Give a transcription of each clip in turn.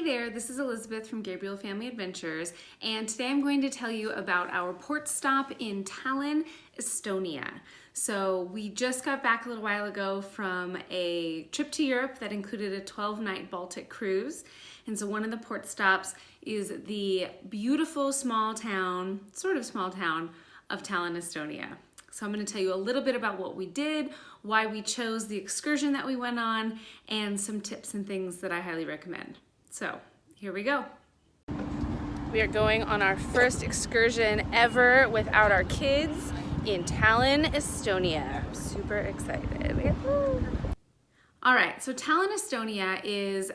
Hey there, this is Elizabeth from Gabriel Family Adventures, and today I'm going to tell you about our port stop in Tallinn, Estonia. So we just got back a little while ago from a trip to Europe that included a 12-night Baltic cruise. And so one of the port stops is the beautiful small town, sort of small town, of Tallinn, Estonia. So I'm going to tell you a little bit about what we did, why we chose the excursion that we went on, and some tips and things that I highly recommend. So here we go. We are going on our first excursion ever without our kids in Tallinn, Estonia. I'm super excited. Woo! All right, so Tallinn, Estonia is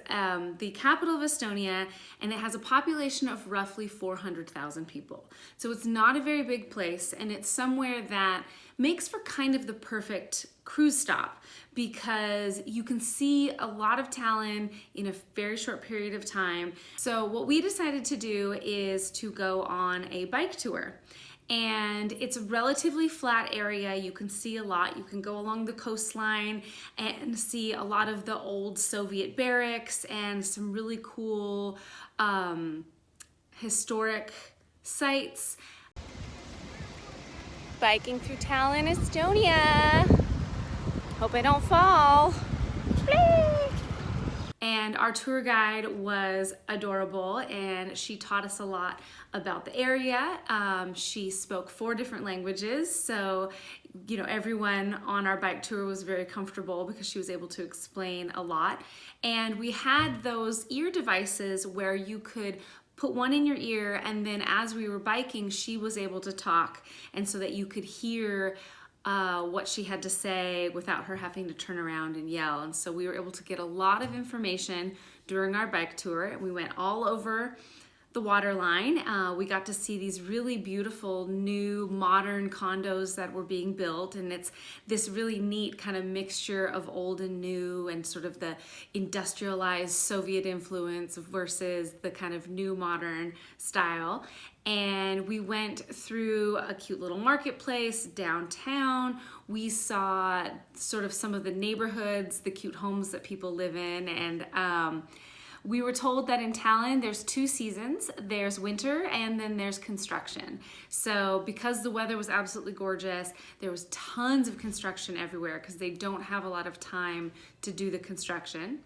the capital of Estonia, and it has a population of roughly 400,000 people. So it's not a very big place, and it's somewhere that makes for kind of the perfect cruise stop because you can see a lot of Tallinn in a very short period of time. So what we decided to do is to go on a bike tour. And it's a relatively flat area. You can see a lot. You can go along the coastline and see a lot of the old Soviet barracks and some really cool historic sites. Biking through Tallinn, Estonia. Hope I don't fall. And our tour guide was adorable, and she taught us a lot about the area. She spoke 4 different languages, so everyone on our bike tour was very comfortable because she was able to explain a lot. And we had those ear devices where you could put one in your ear, and then as we were biking, she was able to talk, and so that you could hear what she had to say without her having to turn around and yell. And so we were able to get a lot of information during our bike tour. We went all over the waterline. We got to see these really beautiful new modern condos that were being built, and it's this really neat kind of mixture of old and new and sort of the industrialized Soviet influence versus the kind of new modern style. And we went through a cute little marketplace downtown. We saw sort of some of the neighborhoods, the cute homes that people live in, and we were told that in Tallinn there's 2 seasons. There's winter and then there's construction. So because the weather was absolutely gorgeous, there was tons of construction everywhere because they don't have a lot of time to do the construction.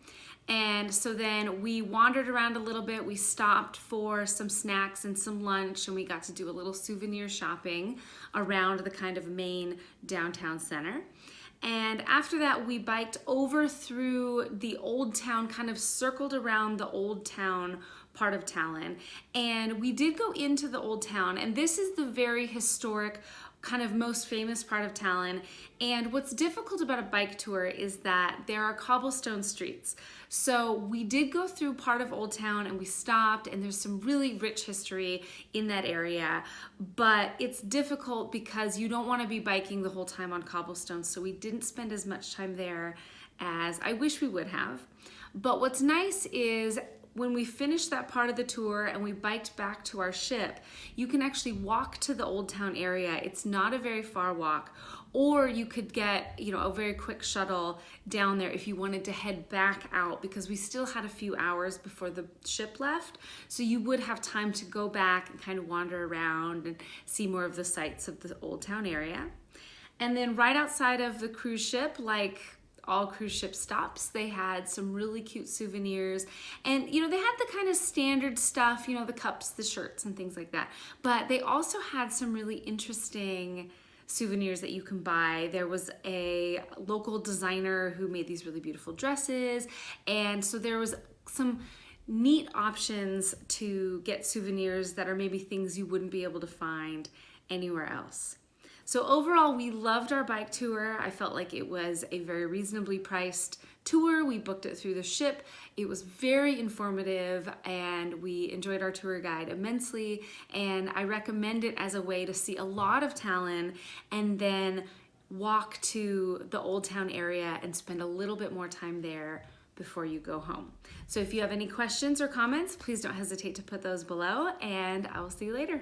And so then we wandered around a little bit. We stopped for some snacks and some lunch, and we got to do a little souvenir shopping around the kind of main downtown center. And after that, we biked over through the old town, kind of circled around the old town part of Tallinn. And we did go into the old town, and this is the very historic, kind of most famous part of Tallinn. And what's difficult about a bike tour is that there are cobblestone streets. So we did go through part of Old Town, and we stopped, and there's some really rich history in that area, but it's difficult because you don't want to be biking the whole time on cobblestones, so we didn't spend as much time there as I wish we would have. But what's nice is when we finished that part of the tour and we biked back to our ship, you can actually walk to the Old Town area. It's not a very far walk, or you could get a very quick shuttle down there if you wanted to head back out, because we still had a few hours before the ship left, so you would have time to go back and kind of wander around and see more of the sights of the Old Town area. And then right outside of the cruise ship, like all cruise ship stops, they had some really cute souvenirs, and they had the kind of standard stuff, the cups, the shirts, and things like that, but they also had some really interesting souvenirs that you can buy. There was a local designer who made these really beautiful dresses, and so there was some neat options to get souvenirs that are maybe things you wouldn't be able to find anywhere else. So overall, we loved our bike tour. I felt like it was a very reasonably priced tour. We booked it through the ship. It was very informative, and we enjoyed our tour guide immensely. And I recommend it as a way to see a lot of Tallinn and then walk to the Old Town area and spend a little bit more time there before you go home. So if you have any questions or comments, please don't hesitate to put those below, and I will see you later.